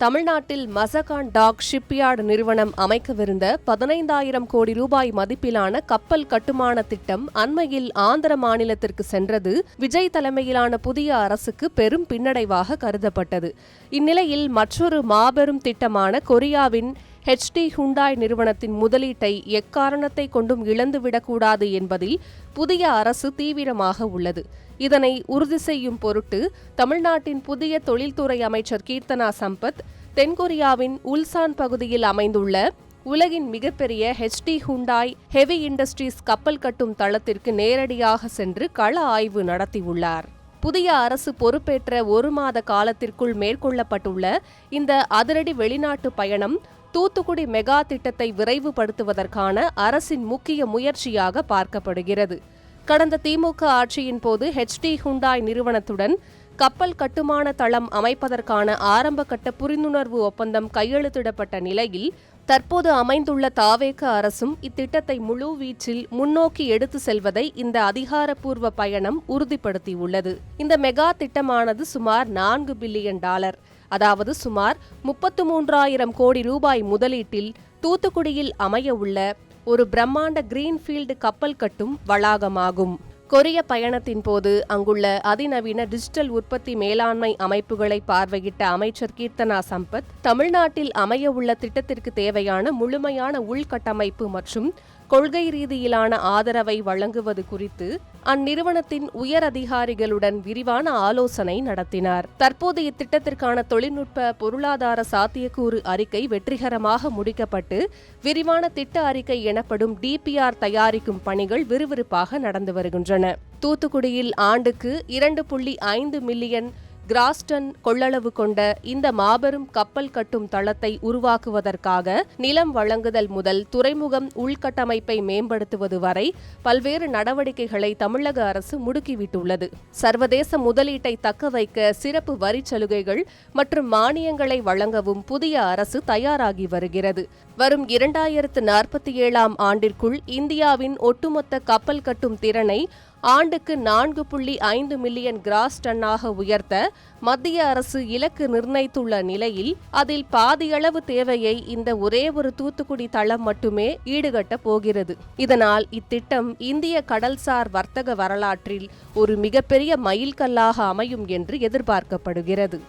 தமிழ்நாட்டில் Mazagon talk shipyard நிறுவனம் அமைக்கவிருந்த 15,000 கோடி ரூபாய் மதிப்பிலான கப்பல் கட்டுமான திட்டம் அண்மையில் ஆந்திர மாநிலத்திற்கு சென்றது விஜய் தலைமையிலான புதிய அரசுக்கு பெரும் பின்னடைவாக கருதப்பட்டது. இந்நிலையில் மற்றொரு மாபெரும் திட்டமான கொரியாவின் HD ஹுண்டாய் நிறுவனத்தின் முதலீட்டை எக்காரணத்தை கொண்டும் இழந்துவிடக்கூடாது என்பதில் புதிய அரசு தீவிரமாக உள்ளது. இதனை உறுதி செய்யும் பொருட்டு தமிழ்நாட்டின் புதிய தொழில்துறை அமைச்சர் கீர்த்தனா சம்பத் தென்கொரியாவின் உல்சான் பகுதியில் அமைந்துள்ள உலகின் மிகப்பெரிய HD ஹுண்டாய் ஹெவி இண்டஸ்ட்ரீஸ் கப்பல் கட்டும் தளத்திற்கு நேரடியாக சென்று கள ஆய்வு நடத்தியுள்ளார். புதிய அரசு பொறுப்பேற்ற 1 மாத காலத்திற்குள் மேற்கொள்ளப்பட்டுள்ள இந்த அதிரடி வெளிநாட்டு பயணம் தூத்துக்குடி மெகா திட்டத்தை விரைவுபடுத்துவதற்கான அரசின் முக்கிய முயற்சியாக பார்க்கப்படுகிறது. கடந்த திமுக ஆட்சியின் போது HD ஹுண்டாய் நிறுவனத்துடன் கப்பல் கட்டுமான தளம் அமைப்பதற்கான ஆரம்பகட்ட புரிந்துணர்வு ஒப்பந்தம் கையெழுத்திடப்பட்ட நிலையில் தற்போது அமைந்துள்ள தாவேக அரசும் இத்திட்டத்தை முழுவீச்சில் முன்னோக்கி எடுத்து செல்வதை இந்த அதிகாரப்பூர்வ பயணம் உறுதிப்படுத்தியுள்ளது. இந்த மெகா திட்டமானது சுமார் $4 பில்லியன், அதாவது சுமார் 33,000 கோடி ரூபாய் முதலீட்டில் தூத்துக்குடியில் அமைய உள்ள ஒரு பிரம்மாண்ட கிரீன்ஃபீல்டு கப்பல் கட்டும் வளாகமாகும். கொரிய பயணத்தின் போது அங்குள்ள அதிநவீன டிஜிட்டல் உற்பத்தி மேலாண்மை அமைப்புகளை பார்வையிட்ட அமைச்சர் கீர்த்தனா சம்பத் தமிழ்நாட்டில் அமைய உள்ள திட்டத்திற்கு தேவையான முழுமையான உள்கட்டமைப்பு மற்றும் கொள்கை ரீதியிலான ஆதரவை வழங்குவது குறித்து அந்நிறுவனத்தின் உயர் அதிகாரிகளுடன் விரிவான ஆலோசனை நடத்தினார். தற்போது இத்திட்டத்திற்கான தொழில்நுட்ப பொருளாதார சாத்தியக்கூறு அறிக்கை வெற்றிகரமாக முடிக்கப்பட்டு விரிவான திட்ட அறிக்கை எனப்படும் DPR தயாரிக்கும் பணிகள் விறுவிறுப்பாக நடந்து வருகின்றன. தூத்துக்குடியில் ஆண்டுக்கு 2.5 மில்லியன் கிராஸ்டன் கொள்ளளவு கொண்ட இந்த மாபெரும் கப்பல் கட்டும் தளத்தை உருவாக்குவதற்காக நிலம் வழங்குதல் முதல் துறைமுகம் உள்கட்டமைப்பை மேம்படுத்துவது வரை பல்வேறு நடவடிக்கைகளை தமிழக அரசு முடுக்கிவிட்டுள்ளது. சர்வதேச முதலீட்டை தக்கவைக்க சிறப்பு வரிச் சலுகைகள் மற்றும் மானியங்களை வழங்கவும் புதிய அரசு தயாராகி வருகிறது. வரும் 2047ஆம் ஆண்டிற்குள் இந்தியாவின் ஒட்டுமொத்த கப்பல் கட்டும் திறனை ஆண்டுக்கு 4.5 மில்லியன் கிராஸ் டன்னாக உயர்த்த மத்திய அரசு இலக்கு நிர்ணயித்துள்ள நிலையில் அதில் பாதியளவு தேவையை இந்த ஒரே ஒரு தூத்துக்குடி தளம் மட்டுமே ஈடுகட்டப் போகிறது. இதனால் இத்திட்டம் இந்திய கடல்சார் வர்த்தக வரலாற்றில் ஒரு மிகப்பெரிய மைல்கல்லாக அமையும் என்று எதிர்பார்க்கப்படுகிறது.